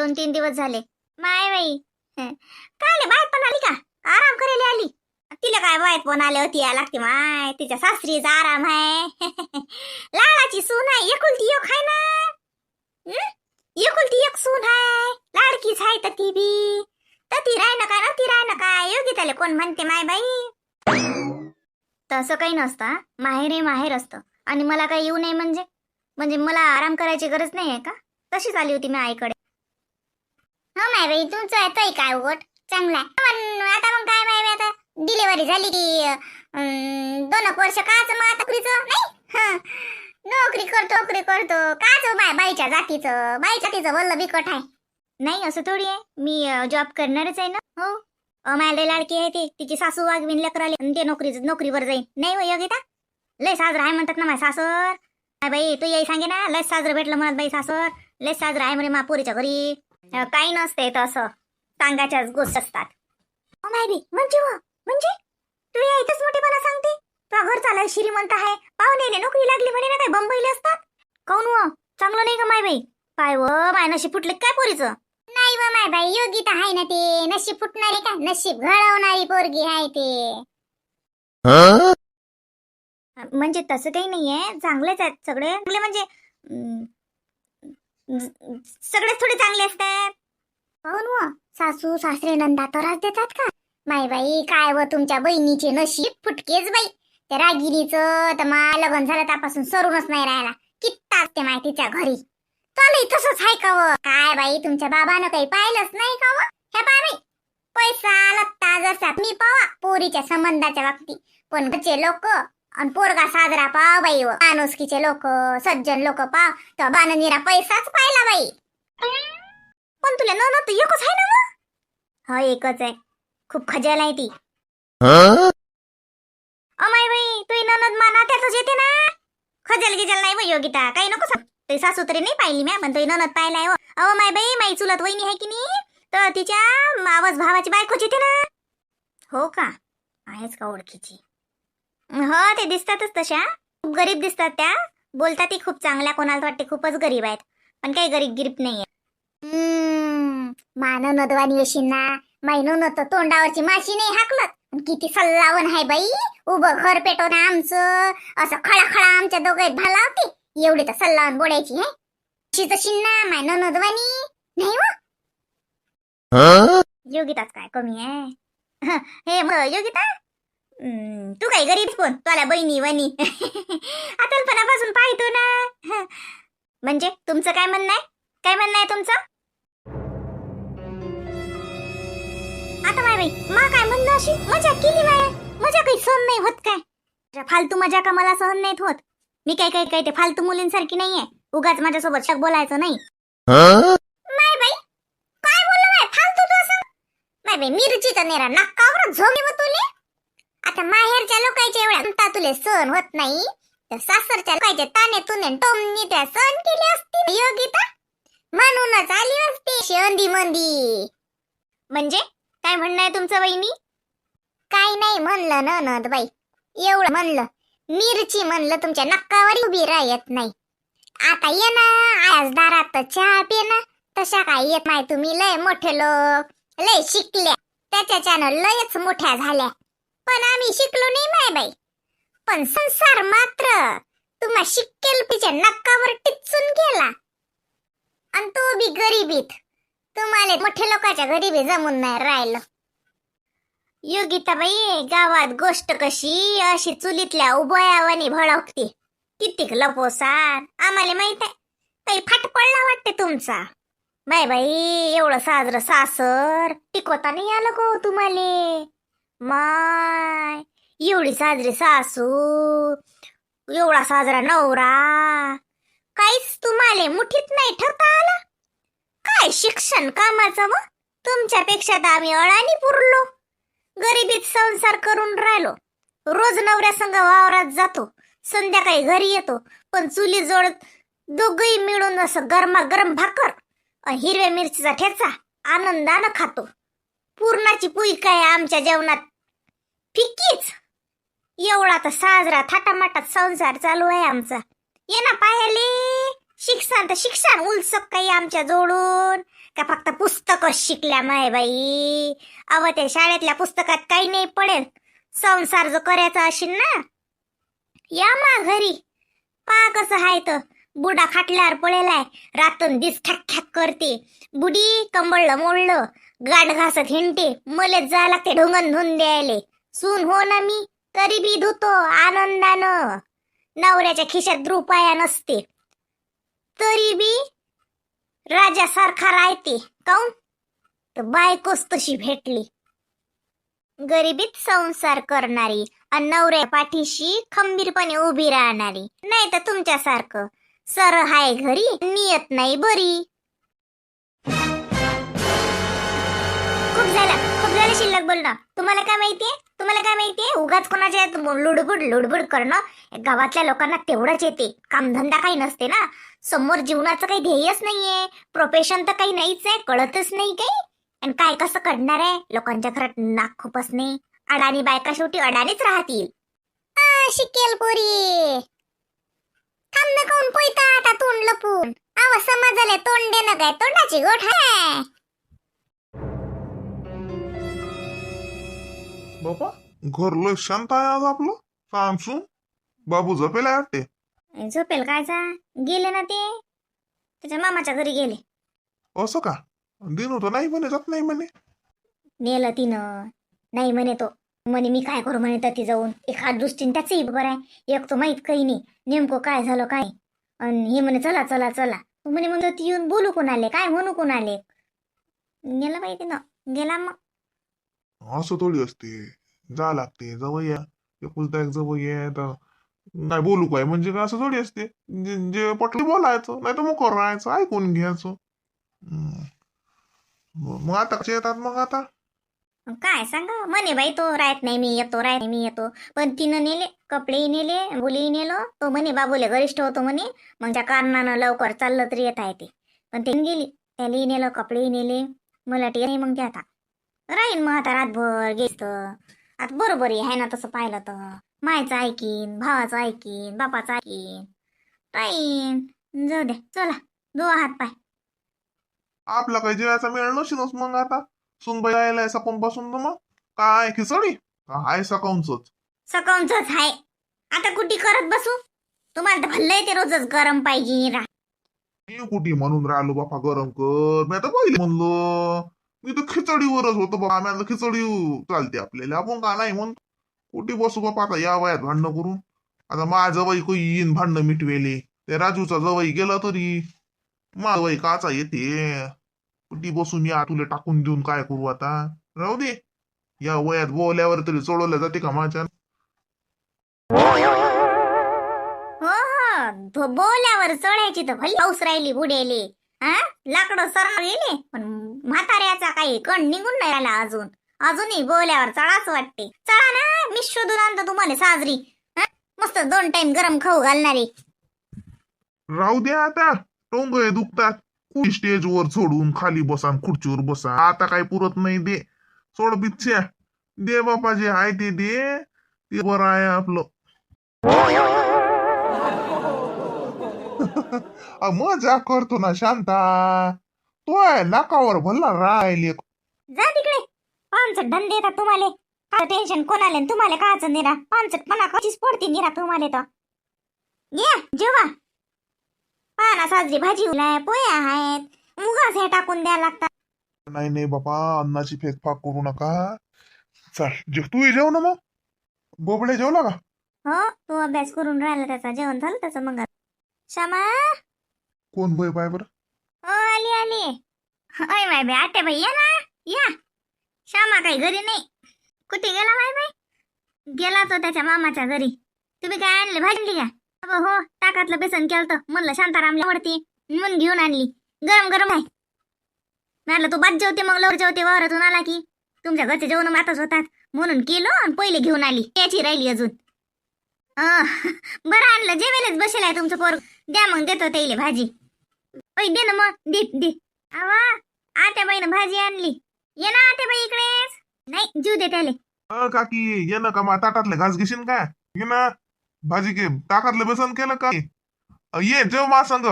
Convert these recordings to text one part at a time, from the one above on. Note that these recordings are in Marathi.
2-3 दिवस झाले. माय बाई काय बायत पण आली का? आराम करायला आली. तिला काय बायत पण आले होती या लागते माय. तिच्या सासरीचा आराम आहे. लाडाची सून आहे, एकुलती एक आहे ना. एकुलती एक सून आहे, लाडकीच आहे तर ती बी. तर ती राय ना काय ना, ती राय ना काय. योगी त्याला कोण म्हणते माय बाई? तसं काही नसतं. माहेर हे माहेर असतं. आणि मला काही येऊ नये म्हणजे मला आराम करायची गरज नाही आहे का? तशीच आली होती मी आईकडे. हो माय बाई, तुमचं येतंय काय उगट चांगला. आता मग काय माय बाई, आता डिलिव्हरी झाली की 2 वर्ष काच मग आता नोकरीचं नाही. नोकरी करतो काच माय बाईच्या जातीचं वल्ल बिकट आहे. नाही असं थोडी आहे. मी जॉब करणारच आहे ना. हो मायला लाडकी आहे ती. तिची सासू वागविन लेकराले ते नोकरीवर जाईन. नाही हो योगिता, लय साजरं आहे म्हणतात ना माय सासर. बाई तू याही सांगे ना, लय साजरं भेटलं म्हणत बाई सासर. लय साजरं आहे म्हणे महापुरीच्या घरी. काही नसते तसं, सांगायच्याच गोष्ट असतात. माय बी म्हणजे तू या इथंच मोठेपणा सांगते. तुझा घर चालाय श्रीमंत आहे, पाहुण्याने नोकरी लागली म्हणे ना, काय बंबईले असतात. काऊन व चांगलं नाही का माय बाई? काय व माय नशीब फुटले काय पोरीचं? नाही व माय बाई, योगिता आहे ना ते. नशीब फुटणारे का, नशीब घडवणारी पोरगी आहे ते. म्हणजे तसं काही नाहीये, चांगलेच आहेत सगळे. चांगले म्हणजे सगळेच थोडे चांगले असतात. पाहून व सासू सासरे नंदा त्रास देतात का? माय बाई काय व तुमच्या बहिणीचे नशीब फुटकेच बाई. त्या रागिनीचं तर मा लग्न झालं त्यापासून सरूनच नाही राहिला. कित्ता असते माय तिच्या घरी. चालू तसंच आहे का व? काय बाई तुमच्या बाबानं काही पाहिलंच नाही का व? ह्या बाई पैसा लत्ता जसा मी पावा पोरीच्या संबंधाच्या बाबतीत, पण घरचे लोक आणि पोरगा साजरा पाव बाई व माणुसकीचे लोक सज्जन लोक पाव तर बाननीरा पैसाच पाहिला बाई. पण तुला ननद एकच आहे ना मग? हो एकच आहे. खूप खजाल आहे ती. अमाय बाई तुही ननद माना त्यातच येते ना. खजाल गिजल नाही बाई योगिता, काही नको सांग. तुही सासू तरी नाही पाहिली म्या, पण तुही ननद पाहिलाय. अहो माय बाई माई चुलत वहिनी आहे की नाही, तर तिच्या मावस भावाची बायकोच येते ना. हो का? आहेच का ओळखीची? हो ते दिसतातच तशा. खूप गरीब दिसतात त्या. बोलतात ती खूप चांगल्या, कोणाला वाटते खूपच गरीब आहेत, पण काही गरीब गिरीब नाहीये. मान नदवानी अशी ना. मायनो न तर तोंडावरची माशी नाही हाकलत. किती सल्लावन आहे बाई. उभं घर पेटो ना आमचं. असं खळाखळा आमच्या दोघं भालावते. एवढी तर सल्लावन बोलायची आहे. अशी तशी ना मायनो नदवानी नाही व. योगिताच काय कमी आहे? हे योगिता, तू काही गरीब कोण? तुला बहिणी वनी आतालपणापासून पाहतो ना. म्हणजे तुमचं काय म्हणणं आहे? काय म्हणणं आहे तुमचं? आता माय बाई मा काय म्हणणं अशी मजा केली माय. मजा काही सहन नाही होत काय? फालतू मजा का मला सहन नाहीत होत. मी काय ते फालतू मुलींसारखी नाहीये. उगाच माझ्यासोबत शक बोलायचं नाही. माय बाई काय बोललो माय फालतू तू असं? माय बाई मिरची तर नेरा नाकावर झोंगे व तुले. आता माहेरच्या लोकांच्या एवढ्या म्हणता तुले सहन होत नाही, तर सासरच्या लोकांचे ताने तुने टोमनी त्या सहन केली असती योगिता. म्हणूनच आली असती शेंदी मंदी. म्हणजे काय म्हणणं आहे तुमचं वहिनी? काय नाही म्हणलं ननद बाई, एवढं म्हणलं. मिरची म्हणलं तुमच्या नक्कावर उभी राहत नाही. आता ये ना आज दारात चहा पे ना. तशा काय येत नाही तुम्ही. लय मोठे लोक, लय शिकल्या, त्याच्याच्यानं लयच मोठ्या झाल्या. पण आम्ही शिकलो नाही माय बाई. पण संसार मात्र तुम्हा शिक्केल पिच्या नक्कावर टिचून गेला. आणि तो बी गरीबीत. तुम्हाला मोठ्या लोकांच्या गरीबी जमून नाही राहिलं. योगिताबाई गावात गोष्ट कशी अशी चुलीतल्या उभयावानी भडकते. कितीक लपोसार आम्हाला माहित आहे. काही फाट पडला वाटते तुमचा. बाय बाई एवढं साजरं सासर टिकवता नाही आलं का तुम्हाला? माय एवढी साजरी सासू, एवढा साजरा नवरा, काहीच तुम्हाला मुठीत नाही ठरता आला. काय शिक्षण कामाचं मग? तुमच्यापेक्षा तर आम्ही अळानी पुरलो. गरिबीत संसार करून राहिलो. रोज नवऱ्या संग वावरात जातो, संध्याकाळी घरी येतो, पण चुली जोड दोघही मिळून असं गरमागरम भाकर हिरव्या मिरचीचा ठेचा आनंदानं खातो. पूर्णाची पुई काय आमच्या जेवणात फिक्कीच. एवढा तर साजरा थाटामाटात संसार चालू आहे आमचा. ये ना पायाले शिक्षण तर शिक्षण उलसक काही आमच्या जोडून का फक्त पुस्तकच शिकल्या माय बाई. अव ते शाळेतल्या पुस्तकात काही नाही पडेल. संसार जो करायचा असेल ना, या मा घरी पा कसं हाय तर बुडा खाटल्यावर पळेलाय. रातून दिस ठॅक ठॅक करते. बुडी कंबळलं मोडलं गाठ घासत हिंडते. मलेच जा लागते ढोंगण धुवून द्यायले. सून हो ना मी, तरी बी धुतो आनंदानं. नवऱ्याच्या खिशात रुपया नसते तरी बी राजासारखा राहते. काऊन तर बायकोच तशी भेटली. गरिबीत संसार करणारी आणि नवऱ्या पाठीशी खंबीरपणे उभी राहणारी. नाही तर तुमच्यासारखं सर हाय घरी, नियत नाही बरी. खूप झालं शिल्लक बोलणं. तुम्हाला काय माहितीये उगाच कोणाच्या लुडबुड करणं. गावातल्या लोकांना तेवढंच येते. कामधंदा काही नसते ना, समोर जीवनाचं काही ध्येयच नाहीये, प्रोफेशन तर काही नाहीच आहे, कळतच नाही काही. आणि काय कसं करणार आहे. लोकांच्या घरात नाक खूपच नाही. अडाणी बायका शेवटी अडाणीच राहतील. शिकेल पोरी थांब ना, कोण पोयता आता तोंड लपून. आवा समाजाला तोंड देणं काय तोंडाची गोठ आहे. बापा घर लय शांत आहे आज आपलं. सामसून बाबू झोपेला वाटते. झोपेल कायचा, गेले ना ते त्याच्या मामाच्या घरी गेले. असं का? दिन होतं नाही म्हणे, जात नाही म्हणे. नेलं तिनं, नाही म्हणे तो. म्हणे मी काय करू म्हणे ती जाऊन. एखाद दृष्टीने त्याचंही बरं आहे. एक तो माहित काही नाही नेमकं काय झालं काय. आणि हे म्हणे चला चला चला. म्हणे मग ती येऊन बोलू कोण आले, काय म्हणू कोण आले. नेलं बाई तिनं, गेला मग. असं थोडी असते, जा लागते. जवळ या एकुलता एक जवळ ये तर काय बोलू काय म्हणजे काय, असं थोडी असते. जे पटली बोलायचं, नाही तर मग राहायचं, ऐकून घ्यायचं. मग आता कसे येतात मग आता? काय सांगा म्हणे बाई तो, राहत नाही मी येतो. पण तिनं नेले, कपडेही नेले, मुलीही नेलो. तो म्हणे बाबूले घरीच ठेवतो म्हणे, मग त्या कारणानं लवकर चाललं तरी येता येते. पण ते गेली, त्यालाही नेलं, कपडेही नेले. मला नाही मग ते आता राहीन. मग आता रातभर गेस्त आता बरोबर आहे ना. तसं पाहिलं तर मायचं ऐकीन, भावाचं ऐकीन, बापाचं ऐकीन, राहीन. जाऊ दे, चला धुवा हात पाय. आपला काही जेवायचा मेळ नशीनच मग आता. सुनबाई यायला सकाऊन पासून तर मग काय खिचडी काय सकाळच आहे. आता कुठे करत बसू. तुम्हाला तर भल्लं येते रोजच गरम पाहिजे. मी कुठे म्हणून राहिलो बापा गरम कर. मी आता पहिले म्हणलो, मी तर खिचडीवरच होतो बाबा. आम्ही खिचडी चालते आपल्याला, आपण का नाही म्हणून कुठे बसू बापा. आता या वयात भांडणं करून. आता माझं जवळ कोई येईन भांडणं मिटवेले. ते राजूचा जवळ गेला तरी माझं वय काचा येते. कुठे बसून या तुला टाकून देऊन काय करू आता. राहू दे, या वयात बोल्यावर तरी चढवल्या जाते का माझ्या. हो बोल्यावर चढायची तर भली पाऊस राहिली बुडेले. लाकडं सरणार गेले, पण म्हाताऱ्याचा काही कण निघून नाही राहिला अजूनही बोल्यावर चढाच वाटते. चढा ना, मी शोधून आणतो तुम्हाला साजरी. मस्त 2 टाइम गरम खाऊ घालणारी. राहू द्या आता, टोंग दुखतात. कुठे स्टेजवर सोडून खाली बसा, खुर्चीवर बसा. आता काही पुरत नाही. दे सोड बिच्छा, दे बापा जे आहे ते दे. ते बरं आहे आपलं. मजा करतो ना शांता. तो आहे नाकावर भल्ला राहिले. जा तिकडे, 5 धंदे येतात तुम्हाला. काय टेन्शन कोणाले तुम्हाला काच निरा. 5पणा कशीच पडती निरा तुम्हाला तर. ये जेवा. पाना साजरी भाजी उलाय, पोया आहेत, मुगास हे टाकून द्या लागतात. नाही बापा, अन्नाची फेकफाक करू नका. चल तू जेव ना मग. बोबडे जेवला का? हो, तू अभ्यास करून राहिला, त्याचा जेवण झालं त्याचं. मग श्यामा कोण बाई पाय बरं. हो आली. अय माय बाई, आटे बाई या ना, या. श्यामा काही घरी नाही. कुठे गेला माय बाई? गेला तो त्याच्या मामाच्या घरी. तुम्ही काय आणले, भाजी का? हो, ताकातलं बेसन केलं. म्हणलं शांतारामला आवडते म्हणून घेऊन आणली. गरम गरम आहे. म्हटलं तू बाद जेवते, मग लवर जेवते. वावरातून आला की तुमच्या घरचे जेवण मातच होतात म्हणून केलो आणि पहिले घेऊन आली. याची राहिली अजून. बरं आणलं, जेवेलच बसेल आहे तुमचं पोर. द्या मग, देतो त्याला भाजी. ओय दे ना मग, दे. आवा, आत्याबाईनं भाजी आणली. ये ना आत्याबाई इकडेच. नाही, जीव दे त्याले. काकी ये ना का मा ताटातले घास घेशील काय? ये ना भाजी के ताकातलं बेसन केलं का? ये जेव मा संग.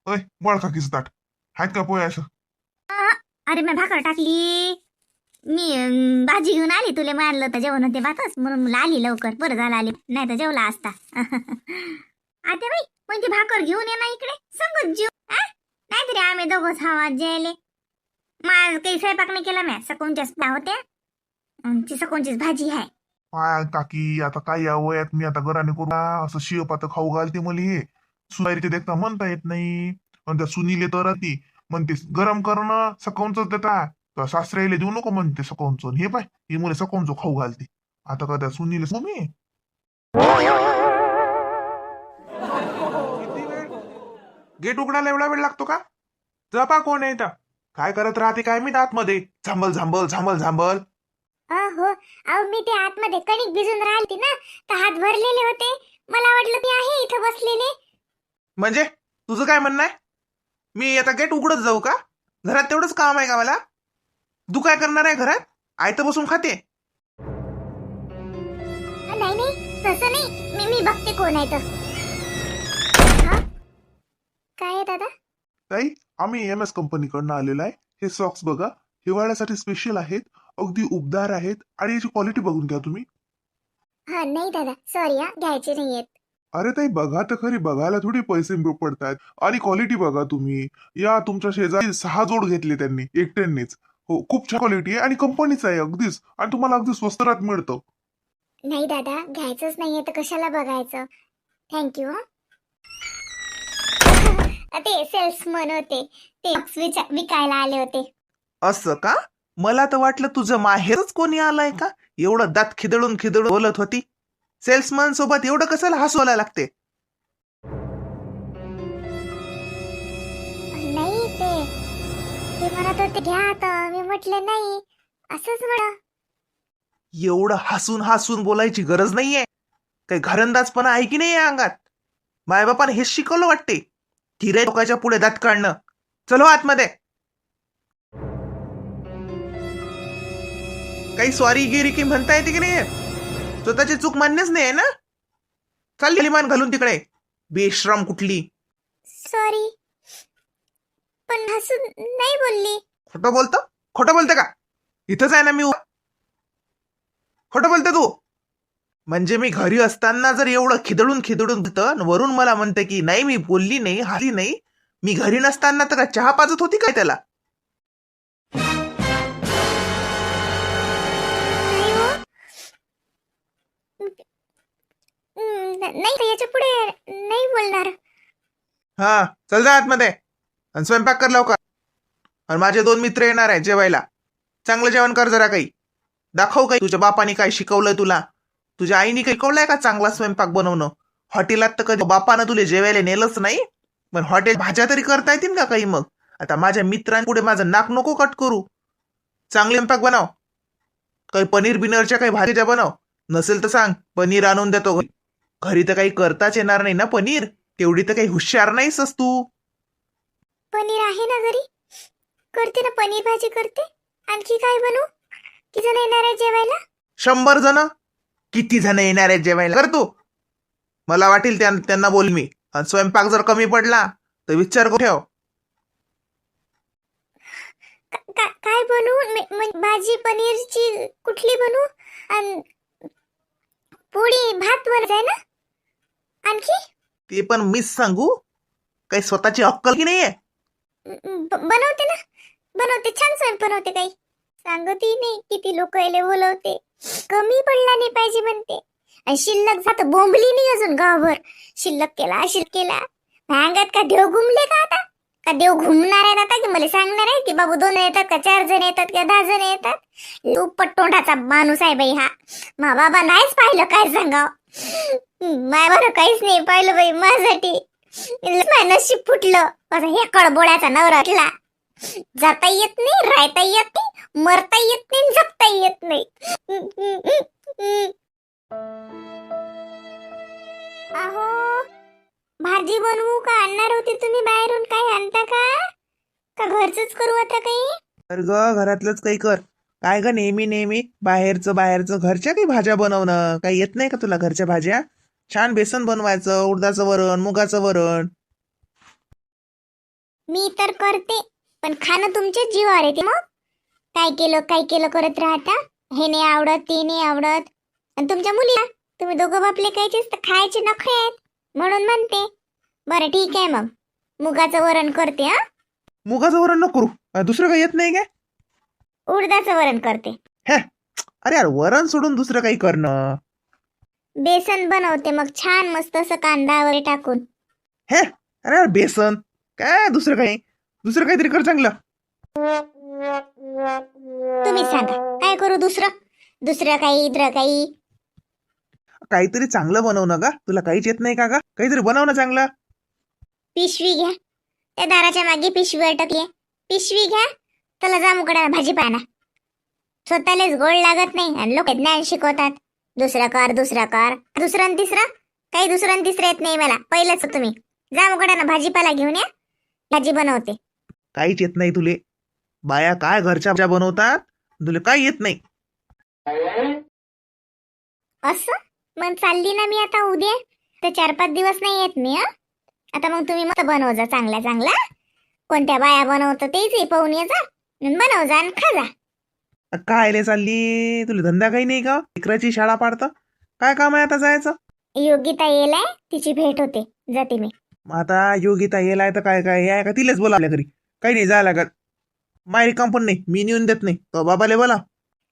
अय मळ काकीचं ताट आहेत का पोहे असं? अरे मी भाकर टाकली. मी भाजी घेऊन आली, तुला मारलं तर जेवण होते भातच म्हणून मला आली लवकर. बरं झालं आली, नाही तर जेवला असता. आता बाई म्हणजे भाकर घेऊन ये ना इकडे, संगत जीव. नाहीतरी आम्ही दोघंच हवा जेले. माझ काही स्वयंपाक नाही केला मी. सकोनच्याच होत्या, ती सकोनचीच भाजी आहे. काय काकी आता काय या वयात मी आता घराने करू का? असं शिव पात खाऊ घालते मला हे. सुनारीचे देखता म्हणता येत नाही. आणि त्या सुनीले तर ती म्हणते गरम करणं सकाळच देता, तर सासऱ्याला देऊ नको म्हणते सकाळचं. हे पाय ही मुले सकाळचं खाऊ घालते. आता का त्या सुनीले मम्मी गेट उघडायला एवढा वेळ लागतो का? जपा कोण आहे इथं? काय करत राहते काय मी आतमध्ये झांबल झांबल झांबल झांबल. हो अहो मी ते आतमध्ये कणिक भिजून राहिली ना, तर हात भरलेले होते. मला वाटलं ते आहे इथं बसलेले. म्हणजे तुझं काय म्हणणं आहे? मी आता गेट उघडत जाऊ का? घरात तेवढंच काम आहे का मला? तू काय करणार आहे घरात? आयतं बसून खाते? नाही नाही तसं नाही. मी बघते कोण आहे तर. काय आहे दादा? ताई आम्ही एम एस कंपनीकडनं आलेलो आहे. हे सॉक्स बघा, हिवाळ्यासाठी स्पेशल आहेत, अगदी उबदार आहेत आणि याची क्वालिटी बघून घ्या तुम्ही. हा नाही दादा सॉरी, घ्यायचे नाहीयेत. अरे ताई बघा तर खरी, बघायला थोडी पैसे पडतात. आणि क्वालिटी बघा तुम्ही. या तुमच्या शेजारी 6 जोड घेतले त्यांनी एकट्यांनीच. हो खूप छान क्वालिटी आहे आणि कंपनीच आहे अगदीच, आणि तुम्हाला अगदी स्वस्त दरात मिळतं. नाही दादा घ्यायचंच नाहीये तर कशाला बघायचं. थँक्यू. ते सेल्समन होते, ते विकायला आले होते. असं का? मला तर वाटलं तुझं माहेरच कोणी आलाय का? एवढं दात खिदळून खिदळून बोलत होती. सेल्समन सोबत एवढं कशाला हसवायला लागते? नाही ते म्हणत होते घ्या आता. मी म्हटलं नाही, असंच म्हणा. एवढं हसून हसून बोलायची गरज नाहीये. काही घरंदाजपणा आहे की नाही या अंगात? मायबापाने हेच शिकवलं वाटते. किरे लोकांच्या पुढे दात काढणं. चलो आतमध्ये. काही स्वारी गिरी की म्हणता येते की नाही? स्वतःची चूक मान्यच नाही ना? चालली मान घालून तिकडे, बेश्रम कुठली. सॉरी, पण हसून नाही बोलली. खोटं बोलतो? खोटं बोलते का? इथंच आहे ना मी. खोटं बोलते तू? म्हणजे मी घरी असताना जर एवढं खिदळून खिदळून होतं, वरून मला म्हणते की नाही मी बोलली नाही, हसली नाही. मी घरी नसताना तर चहा पाजत होती काय त्याला? नाही तर याच्या पुढे नाही बोलणार. हा चल जा आतमध्ये आणि स्वयंपाक कर लवकर. आणि माझे 2 मित्र येणार आहे जेवायला. चांगलं जेवण कर जरा. काही दाखव काही तुझ्या बापाने काय शिकवलंय तुला. तुझ्या आईने काही शिकवलंय का चांगला स्वयंपाक बनवणं? हॉटेलात तर कधी बापानं तुला जेवायला नेलंच नाही. पण हॉटेल भाज्या तरी करता येतील का काही? मग आता माझ्या मित्रांपुढे माझं नाक नको कट करू. चांगले स्वयंपाक बनव. काही पनीर बिनरच्या काही भाज्या बनव. नसेल तर सांग, पनीर आणून देतो. घरी तर काही करताच येणार नाही ना पनीर. तेवढी तर काही हुशार नाहीसच तू. पनीर आहे ना घरी, करते ना पनीर भाजी करते. आणखी काय बनवू? किती जण येणार आहे जेवायला? 100 जण. किती जण येणार आहेत जेवायला कर तू. मला वाटेल त्यांना बोल मी. आणि स्वयंपाक जर कमी पडला तर विचार करून ठेव. काय बनवू? भाजी पनीरची कुठली बनवू? आणि पोळी भात बनवायचा आहे ना? आणखी ते पण मीच सांगू? काही स्वतःची अक्कल की नाहीये? बनवते ना, बनवते. छान स्वयंपाक बनवते. काही सांगतही नाही. किती लोक यायला बोलवते. कमी पडला नाही पाहिजे म्हणते. आणि शिल्लक जात बोंबली नाही अजून गावभर. शिल्लक केला भांगात का देव घुमले का आता? का देव घुमणार आहेत आता? की मला सांगणार आहे की बाबू 2 येतात का 4 जण येतात का 10 जण येतात? उपट तोंडाचा माणूस आहे बाई हा. मा बाबा नाहीच पाहिलं काय सांगाव. माय काहीच नाही पाहिलं बाई माझ्यासाठी. नशीब फुटलं असं हे कडबोळ्याचा नवरा असला. जाता येत नाही, राहता येत नाही, मरता येत नाही, जगता येत नाही. अहो भाजी बनवू का? आणणार होती तुम्ही बाहेरून, काय आणता का घरचंच करू आता काही? तर घरातलंच काही कर. काय ग नेहमी नेहमी बाहेरचं घरच्या काही भाज्या बनवणं काही येत नाही का तुला? घरच्या भाज्या छान बेसन बनवायचं, उडदाचं वरण, मुगाचं वरण. मी तर करते, पण खाणं तुमच्याच जीवावर येते. मग काय केलं करत राहता. हे नाही आवडत, ते नाही आवडत. आणि तुमच्या मुलीला तुम्ही दोघं बापले कायचेच तर खायचे नखरे आहेत म्हणून म्हणते. बरं ठीक आहे, मग मुगाचं वरण करते. हा, मुगाचं वरण नको करू. दुसरं काही येत नाही काय? उडदाचं वरण करते. हे, अरे यार, वरण सोडून दुसरं काही करणं. बेसन बनवते मग छान मस्त असं कांदा वगैरे टाकून. हे, अरे यार, बेसन काय, दुसरं दुसरं काहीतरी कर चांगलं. तुम्ही सांगा काय करू दुसरं काही इतर काही. काहीतरी चांगलं बनव ना गा. तुला काहीच येत नाही का गा? काहीतरी बनव ना चांगलं. पिशवी घ्या, त्या दाराच्या मागे पिशवी अटकली. पिशवी घ्या, त्याला जामुकडा भाजी पाना. स्वतःलाच गोड लागत नाही आणि लोक ज्ञान शिकवतात. दुसरं कर दुसरं आणि तिसरं. काही दुसरं आणि तिसरं येत नाही मला. पहिलंच तुम्ही जामुकडा भाजीपाला घेऊन या, भाजी बनवते. काहीच येत नाही तुले. बाया काय घरच्या बनवतात, तुला काही येत नाही. असं मग चालली ना मी आता उद्या. तर 4-5 दिवस नाही येत मी. आता मग तुम्ही मस्त बनव जा चांगला. कोणत्या बाया बनवतं तेच पाहून ये जा, बनव जा आणि खा जा. काय ले चालली? तुला धंदा काही नाही का? इकराची शाळा पाडतं. काय काम आहे आता जायचं? योगिता येलाय, तिची भेट होते, जाते मी. मग आता योगिता येलाय तर काय हे आहे का? तिलाच बोला आपल्या घरी. काही नाही जायला लागत. मायरी काम पण नाही, मी नेऊन देत नाही. तो बाबाले बोला.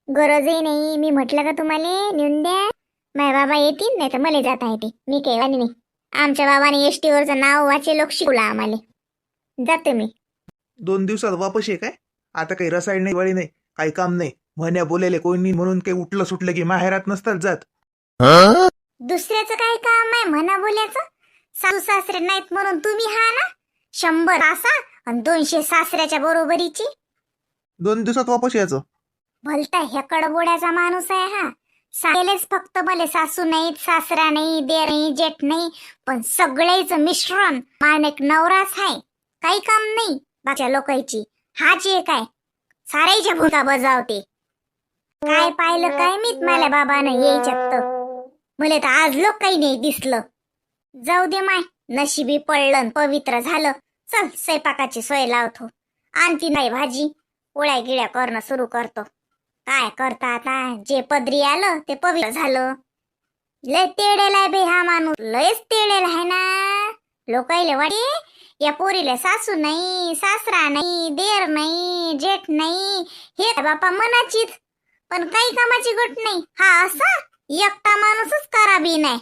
गरजही नाही. मी म्हटलं का तुम्हाला नेऊन द्या. माझे बाबा येतील, नाही तर मला जाता येते. मी काही वाणी नाही. आमच्या बाबाने एसटी वरचं नाव वाचे लोक शिकवला आम्हाला. जाते मी. 2 दिवसात वापस ये काय? आता काही रसायन नाही, वळी नाही, काही काम नाही. म्हण्या बोलेले कोणी म्हणून काही उठलं सुटलं की माहेरात नसतात जात. दुसऱ्याचं काय काम आहे म्हणा बोलायचं. सासू सासरे नाहीत म्हणून तुम्ही हा ना. 100 सासा आणि 200 सासऱ्याच्या बरोबरीची. 2 दिवसात वापस यायचं. भलता ह्या कडबोड्याचा माणूस आहे हा. सांगेलेच फक्त भले सासू नाहीत, सासरा नाही, देर नाही, जेठ नाही, पण सगळेच मिश्रण मान एक नवराच आहे. काही काम नाही बाच्या लोकांची. हाच एक आहे, साराईच्या भूमिका बजावते. काय पाहिलं काय मीत मला बाबानं यायच्यात तर. मला तर आज लोक काही नाही दिसलं. जाऊ दे माय, नशिबी पडलं पवित्र झालं. चल स्वयंपाकाची सोय लावतो. आणती नाही भाजी, पोळ्या गिळ्या करणं सुरू करतो. काय करता आता, जे पदरी आलं ते पवित्र झालं. लय तेडेला बे हा माणूस, लयच तेडेला आहे ना. लोकायले वाटे या पोरीला सासू नाही, सासरा नाही, देर नाही, जेठ नाही. हे बापा मनाचीच, पण काही कामाची गट नाही. हा असा एकटा माणूसच कराबी नाही.